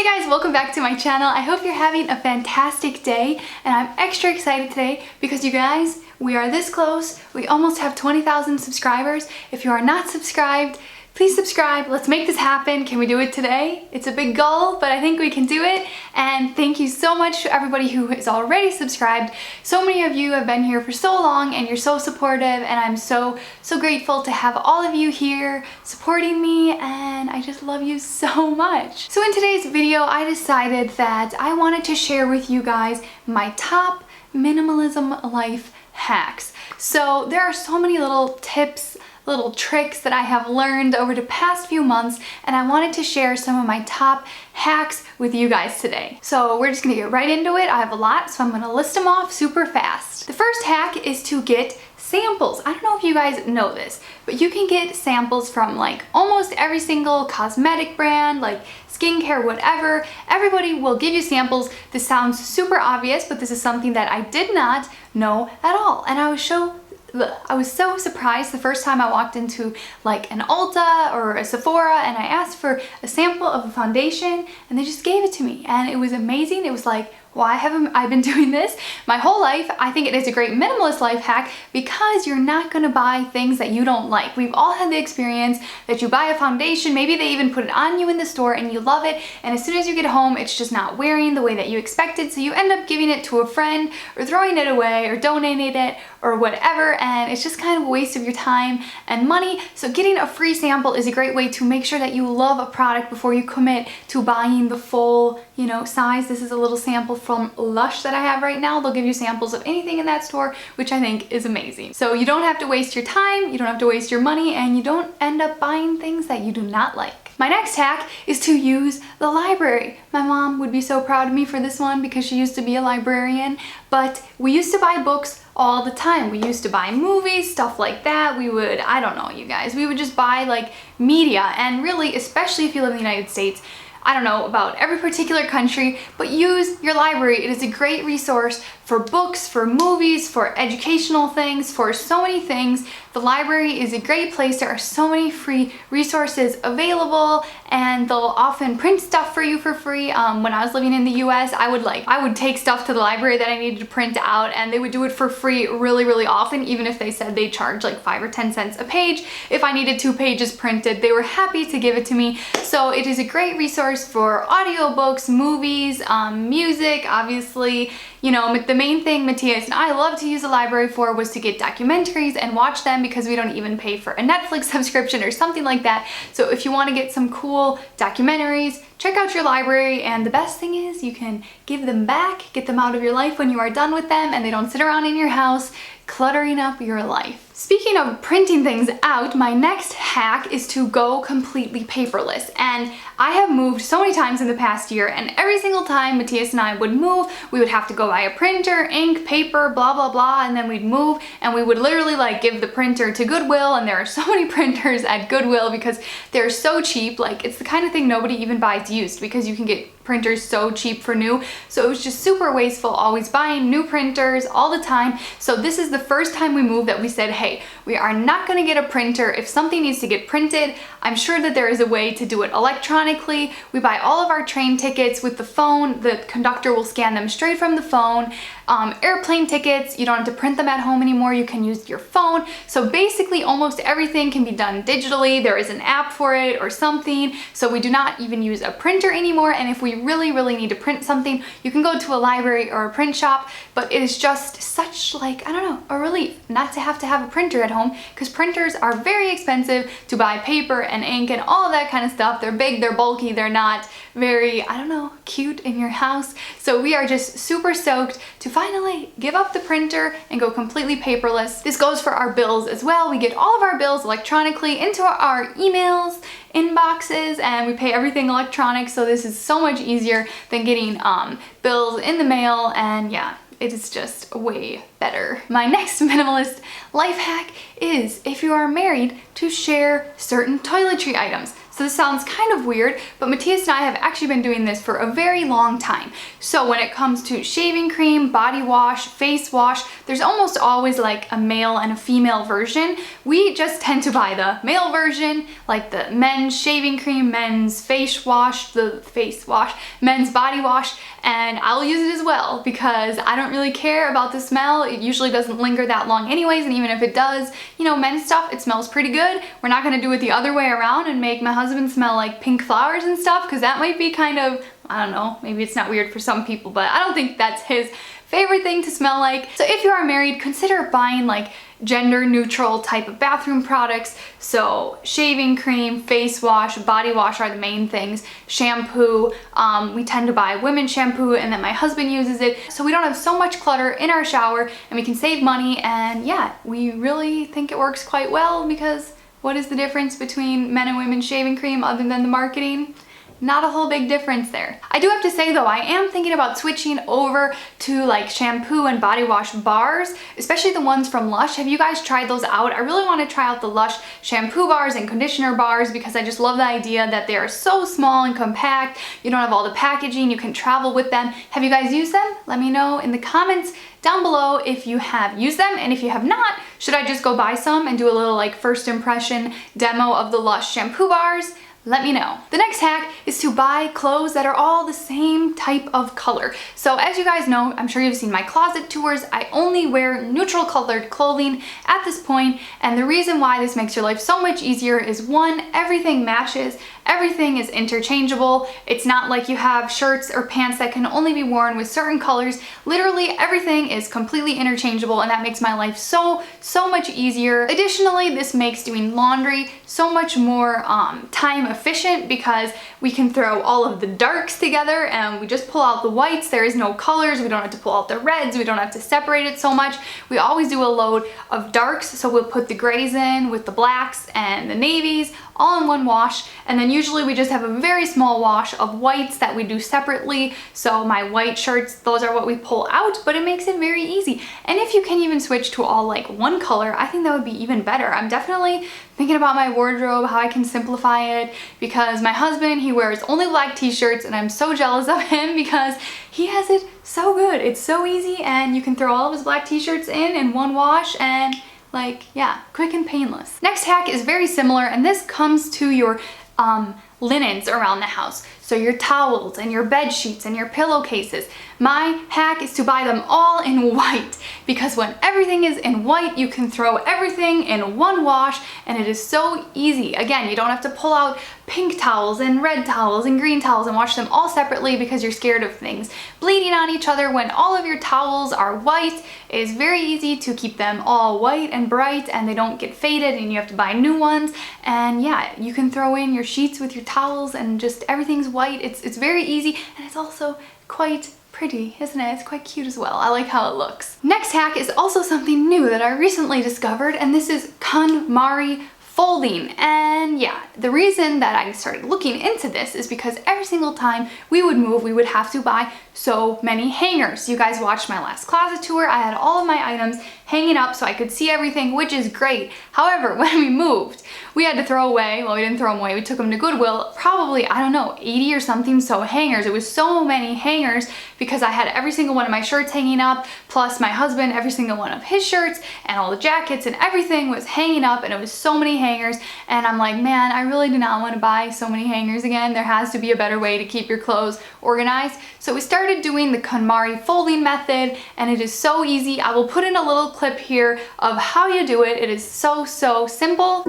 Hey guys, welcome back to my channel. I hope you're having a fantastic day, and I'm extra excited today because you guys, we are this close. We almost have 20,000 subscribers. If you are not subscribed, please subscribe. Let's make this happen. Can we do it today? It's a big goal, but I think we can do it. And thank you so much to everybody who is already subscribed. So many of you have been here for so long and you're so supportive, and I'm so grateful to have all of you here supporting me, and I just love you so much. So in today's video, I decided that I wanted to share with you guys my top minimalism life hacks. So there are so many little tips, little tricks that I have learned over the past few months, and I wanted to share some of my top hacks with you guys today. So we're just gonna get right into it. I have a lot, so I'm gonna list them off super fast. The first hack is to get samples. I don't know if you guys know this, but you can get samples from like almost every single cosmetic brand, like skincare, whatever. Everybody will give you samples. This sounds super obvious, but this is something that I did not know at all, and I was so surprised the first time I walked into like an Ulta or a Sephora and I asked for a sample of a foundation and they just gave it to me, and it was amazing. It was like, why haven't I been doing this my whole life? I think it is a great minimalist life hack because you're not gonna buy things that you don't like. We've all had the experience that you buy a foundation, maybe they even put it on you in the store and you love it, and as soon as you get home it's just not wearing the way that you expected, so you end up giving it to a friend or throwing it away or donating it or whatever, and it's just kind of a waste of your time and money. So getting a free sample is a great way to make sure that you love a product before you commit to buying the full, size. This is a little sample from Lush that I have right now. They'll give you samples of anything in that store, which I think is amazing. So you don't have to waste your time, you don't have to waste your money, and you don't end up buying things that you do not like. My next hack is to use the library. My mom would be so proud of me for this one because she used to be a librarian, but we used to buy books all the time. We used to buy movies, stuff like that. We would, I don't know you guys, we would just buy like media, and really, especially if you live in the United States, I don't know about every particular country, but use your library. It is a great resource for books, for movies, for educational things, for so many things. The library is a great place. There are so many free resources available, and they'll often print stuff for you for free. When I was living in the US, I would take stuff to the library that I needed to print out, and they would do it for free really often, even if they said they charge like 5 or 10 cents a page. If I needed 2 pages printed, they were happy to give it to me. So it is a great resource for audiobooks, movies, music, obviously. The main thing Matthias and I love to use the library for was to get documentaries and watch them, because we don't even pay for a Netflix subscription or something like that. So if you want to get some cool documentaries, check out your library, and the best thing is you can give them back, get them out of your life when you are done with them, and they don't sit around in your house cluttering up your life. Speaking of printing things out, my next hack is to go completely paperless. And I have moved so many times in the past year, and every single time Matthias and I would move, we would have to go buy a printer, ink, paper, blah blah blah, and then we'd move and we would literally like give the printer to Goodwill, and there are so many printers at Goodwill because they're so cheap. Like, it's the kind of thing nobody even buys used because you can get printers so cheap for new. So it was just super wasteful, always buying new printers all the time. So this is the first time we moved that we said, hey, we are not going to get a printer. If something needs to get printed, I'm sure that there is a way to do it electronically. We buy all of our train tickets with the phone. The conductor will scan them straight from the phone. Airplane tickets, you don't have to print them at home anymore. You can use your phone. So basically almost everything can be done digitally. There is an app for it or something. So we do not even use a printer anymore. And if we really need to print something, you can go to a library or a print shop, but it is just such, like, I don't know, a relief not to have a printer at home, because printers are very expensive to buy paper and ink and all of that kind of stuff. They're big, they're bulky, they're not very, I don't know, cute in your house. So we are just super stoked to finally give up the printer and go completely paperless. This goes for our bills as well. We get all of our bills electronically into our emails, inboxes, and we pay everything electronic. So this is so much easier than getting bills in the mail, and yeah, it is just way better. My next minimalist life hack is, if you are married, to share certain toiletry items. So So this sounds kind of weird, but Matthias and I have actually been doing this for a very long time. So when it comes to shaving cream, body wash, face wash, there's almost always like a male and a female version. We just tend to buy the male version, like the men's shaving cream, men's face wash, men's body wash, and I'll use it as well because I don't really care about the smell. It usually doesn't linger that long anyways, and even if it does, you know, men's stuff, it smells pretty good. We're not gonna do it the other way around and make my husband smell like pink flowers and stuff, because that might be kind of, I don't know, maybe it's not weird for some people, but I don't think that's his favorite thing to smell like. So if you are married, consider buying like gender neutral type of bathroom products. So shaving cream, face wash, body wash are the main things. Shampoo, we tend to buy women's shampoo and then my husband uses it. So we don't have so much clutter in our shower and we can save money, and yeah, we really think it works quite well, because what is the difference between men and women's shaving cream other than the marketing? Not a whole big difference there. I do have to say though, I am thinking about switching over to like shampoo and body wash bars, especially the ones from Lush. Have you guys tried those out? I really want to try out the Lush shampoo bars and conditioner bars because I just love the idea that they are so small and compact. You don't have all the packaging, you can travel with them. Have you guys used them? Let me know in the comments down below if you have used them, and if you have not, should I just go buy some and do a little like first impression demo of the Lush shampoo bars? Let me know. The next hack is to buy clothes that are all the same type of color. So as you guys know, I'm sure you've seen my closet tours, I only wear neutral colored clothing at this point, and the reason why this makes your life so much easier is one, everything matches, everything is interchangeable. It's not like you have shirts or pants that can only be worn with certain colors. Literally everything is completely interchangeable, and that makes my life so much easier. Additionally, this makes doing laundry so much more time efficient because we can throw all of the darks together and we just pull out the whites. There is no colors. We don't have to pull out the reds. We don't have to separate it so much. We always do a load of darks, so we'll put the grays in with the blacks and the navies all in one wash, and then usually we just have a very small wash of whites that we do separately. So my white shirts, those are what we pull out, but it makes it very easy. And if you can even switch to all like one color, I think that would be even better. I'm definitely thinking about my wardrobe, how I can simplify it, because my husband, he wears only black t-shirts and I'm so jealous of him because he has it so good. It's so easy, and you can throw all of his black t-shirts in one wash, and like, yeah, quick and painless. Next hack is very similar, and this comes to your linens around the house. So your towels and your bed sheets and your pillowcases. My hack is to buy them all in white, because when everything is in white, you can throw everything in one wash and it is so easy. Again, you don't have to pull out pink towels and red towels and green towels and wash them all separately because you're scared of things bleeding on each other. When all of your towels are white, it is very easy to keep them all white and bright and they don't get faded and you have to buy new ones. And yeah, you can throw in your sheets with your towels and just everything's white. It's very easy, and it's also quite pretty, isn't it? It's quite cute as well. I like how it looks. Next hack is also something new that I recently discovered, and this is KonMari folding. And yeah, the reason that I started looking into this is because every single time we would move, we would have to buy so many hangers. You guys watched my last closet tour. I had all of my items hanging up so I could see everything, which is great. However, when we moved, we had to throw away, well, we didn't throw them away, we took them to Goodwill, probably, I don't know, 80 or something so hangers. It was so many hangers because I had every single one of my shirts hanging up, plus my husband, every single one of his shirts, and all the jackets and everything was hanging up, and it was so many hangers. And I'm like, man, I really do not want to buy so many hangers again. There has to be a better way to keep your clothes organized. So we started doing the KonMari folding method, and it is so easy. I will put in a little clip here of how you do it. It is so simple.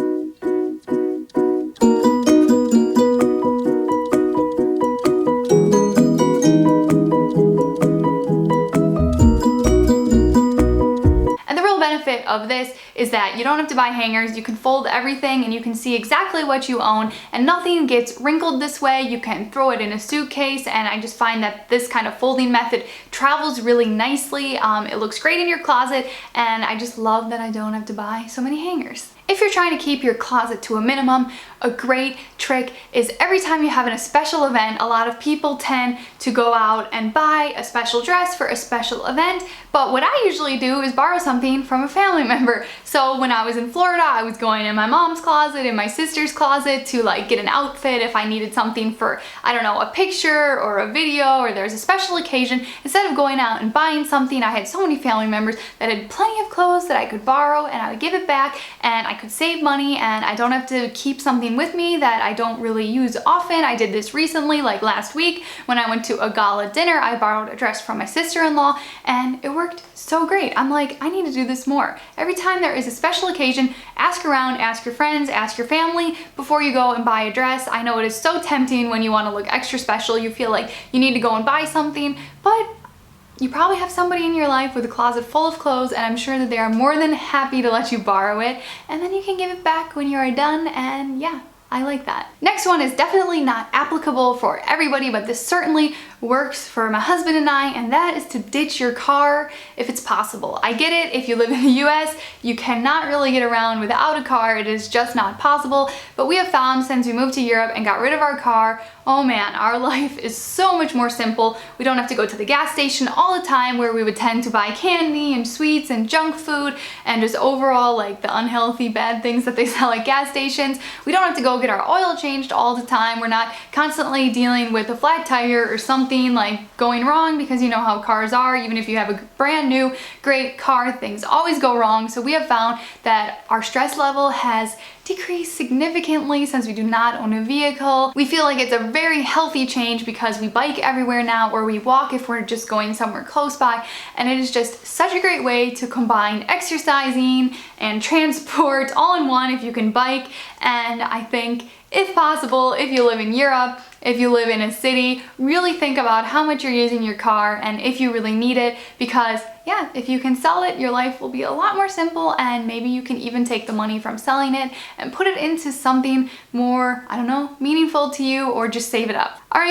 Benefit of this is that you don't have to buy hangers. You can fold everything and you can see exactly what you own, and nothing gets wrinkled this way. You can throw it in a suitcase, and I just find that this kind of folding method travels really nicely. It looks great in your closet, and I just love that I don't have to buy so many hangers. If you're trying to keep your closet to a minimum, a great trick is every time you have a special event, a lot of people tend to go out and buy a special dress for a special event, but what I usually do is borrow something from a family member. So when I was in Florida, I was going in my mom's closet, in my sister's closet to like get an outfit if I needed something for, I don't know, a picture or a video or there's a special occasion. Instead of going out and buying something, I had so many family members that had plenty of clothes that I could borrow and I would give it back and I could save money and I don't have to keep something with me that I don't really use often. I did this recently, like last week when I went to a gala dinner. I borrowed a dress from my sister-in-law and it worked so great. I'm like, I need to do this more. Every time there is a special occasion, ask around, ask your friends, ask your family before you go and buy a dress. I know it is so tempting when you want to look extra special. You feel like you need to go and buy something, but you probably have somebody in your life with a closet full of clothes and I'm sure that they are more than happy to let you borrow it and then you can give it back when you are done, and yeah, I like that. Next one is definitely not applicable for everybody, but this certainly works for my husband and I, and that is to ditch your car if it's possible. I get it, if you live in the US, you cannot really get around without a car. It is just not possible, but we have found since we moved to Europe and got rid of our car, oh man, our life is so much more simple. We don't have to go to the gas station all the time where we would tend to buy candy and sweets and junk food and just overall like the unhealthy bad things that they sell at gas stations. We don't have to go get our oil changed all the time. We're not constantly dealing with a flat tire or something like going wrong, because you know how cars are. Even if you have a brand new great car, things always go wrong. So we have found that our stress level has decreased significantly since we do not own a vehicle. We feel like it's a very healthy change because we bike everywhere now, or we walk if we're just going somewhere close by, and it is just such a great way to combine exercising and transport all in one if you can bike. And I think if possible, if you live in Europe, if you live in a city, really think about how much you're using your car and if you really need it, because yeah, if you can sell it, your life will be a lot more simple, and maybe you can even take the money from selling it and put it into something more, I don't know, meaningful to you, or just save it up. All right.